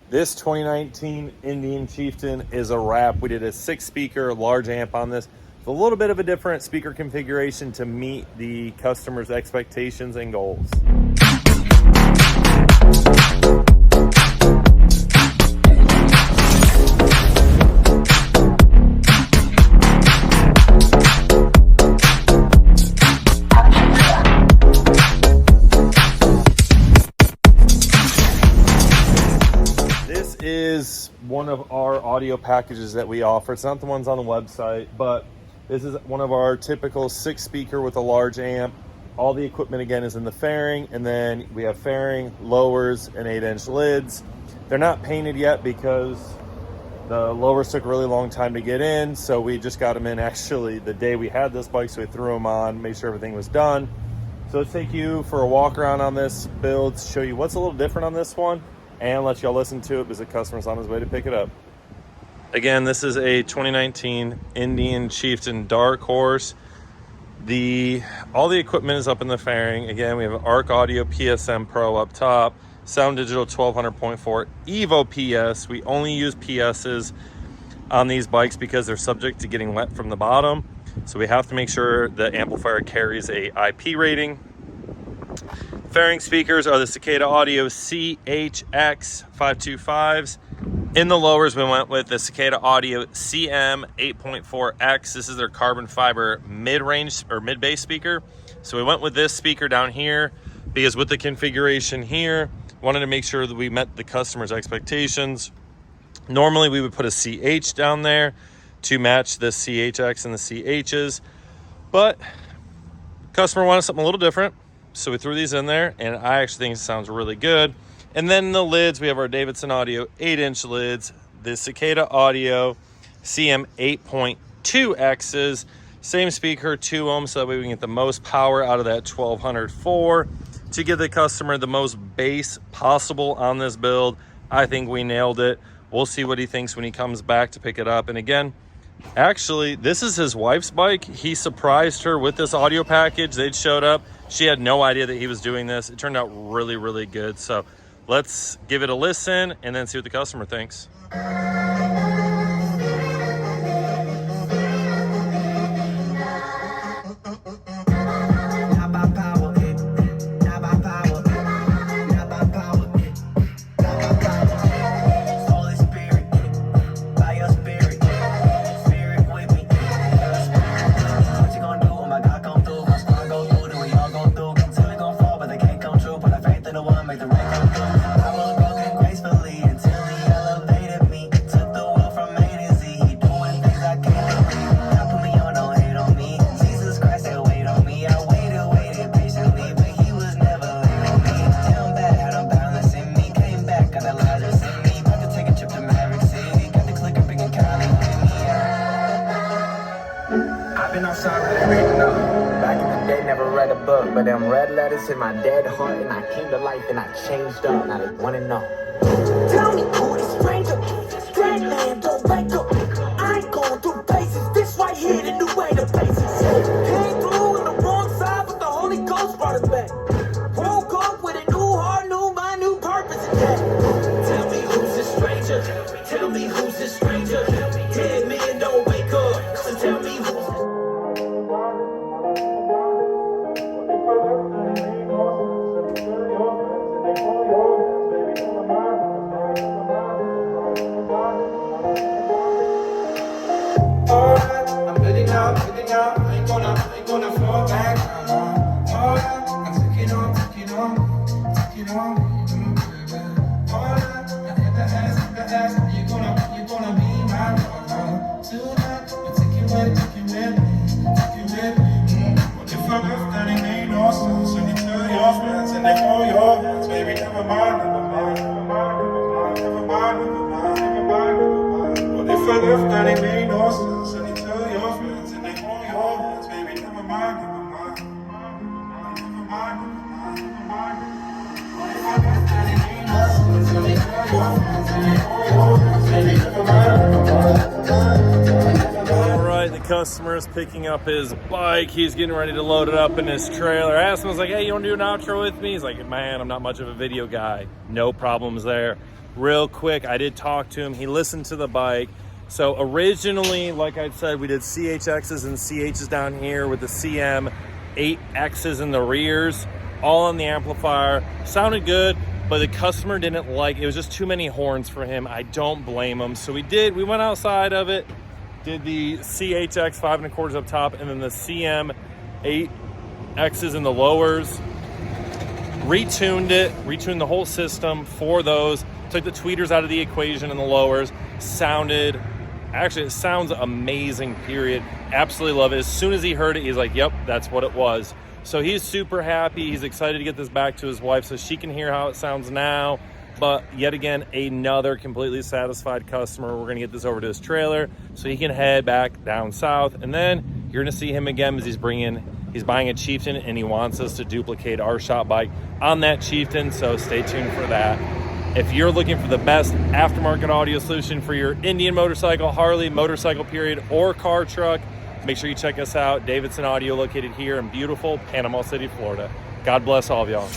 This 2019 Indian Chieftain is a wrap. We did a 6-speaker large amp on this. It's a little bit of a different speaker configuration to meet the customer's expectations and goals. Is one of our audio packages that we offer. It's not the ones on the website, but this is one of our typical 6-speaker with a large amp. All the equipment again is in the fairing, and then we have fairing, lowers, and 8-inch lids. They're not painted yet because the lowers took a really long time to get in, so we just got them in actually the day we had this bike, so we threw them on, made sure everything was done. So let's take you for a walk around on this build, show you what's a little different on this one, and let y'all listen to it because the customer's on his way to pick it up. Again, this is a 2019 Indian Chieftain Dark Horse. All the equipment is up in the fairing. Again, we have an ARC Audio PSM Pro up top, Sound Digital 1200.4 Evo PS. We only use PSs on these bikes because they're subject to getting let from the bottom. So we have to make sure the amplifier carries a IP rating. Fairing speakers are the Cicada Audio CHX 525s. In the lowers, we went with the Cicada Audio CM 8.4X. This is their carbon fiber mid-range or mid-bass speaker. So we went with this speaker down here because with the configuration here, wanted to make sure that we met the customer's expectations. Normally, we would put a CH down there to match the CHX and the CHs, but customer wanted something a little different. So we threw these in there, and I actually think it sounds really good. And then the lids, we have our Davidson Audio 8-inch lids, the Cicada Audio CM 8.2Xs, same speaker, 2 ohms, so that way we can get the most power out of that 1204 to give the customer the most bass possible on this build. I think we nailed it. We'll see what he thinks when he comes back to pick it up. And again, actually, this is his wife's bike. He surprised her with this audio package. They'd showed up. She had no idea that he was doing this. It turned out really, really good. So let's give it a listen and then see what the customer thinks. Back in the day, never read a book, but them red letters in my dead heart, and I came to life and I changed up. Now they wanna know. Tell me who is stranger, strange man, don't wake up. I ain't going through paces. This right here, the new way to basics. Came through on the wrong side, but the Holy Ghost brought us back. Woke up with a new heart, new mind, new purpose in that. Tell me who's this stranger. Tell me who's this stranger. Dead man, don't wake up. So tell me who's this. I ain't gonna fall back. Alright, I take it on, baby. Alright, I hit the ass, you gonna be my lover. Tonight, I take it with me. What if I left and it made no sense? And you tell your friends and they call your hands, baby, never mind. What if I left and it made no sense? And you tell your friends and they call your hands, baby, never mind. What if I left and it made no sense? And they call your hands and they call your hands, baby, never mind. All right, the customer is picking up his bike. He's getting ready to load it up in his trailer. I asked him, I was like, hey, you want to do an outro with me? He's like, man, I'm not much of a video guy. No problems there. real quick, I did talk to him. He listened to the bike. So originally, like I said, we did CHXs and CHs down here with the CM 8Xs in the rears, all on the amplifier. Sounded good, but the customer didn't like it. It was just too many horns for him. I don't blame him. So we went outside of it, did the CHX 5 1/4 up top, and then the CM 8Xs in the lowers. Retuned the whole system for those. Took the tweeters out of the equation in the lowers. It sounds amazing, period. Absolutely love it. As soon as he heard it, he's like, yep, that's what it was. So he's super happy. He's excited to get this back to his wife so she can hear how it sounds now. But yet again, another completely satisfied customer. We're going to get this over to his trailer so he can head back down south. And then you're going to see him again as he's buying a Chieftain, and he wants us to duplicate our shop bike on that Chieftain. So stay tuned for that. If you're looking for the best aftermarket audio solution for your Indian motorcycle, Harley, motorcycle period, or car truck, make sure you check us out. Davidson Audio, located here in beautiful Panama City, Florida. God bless all of y'all.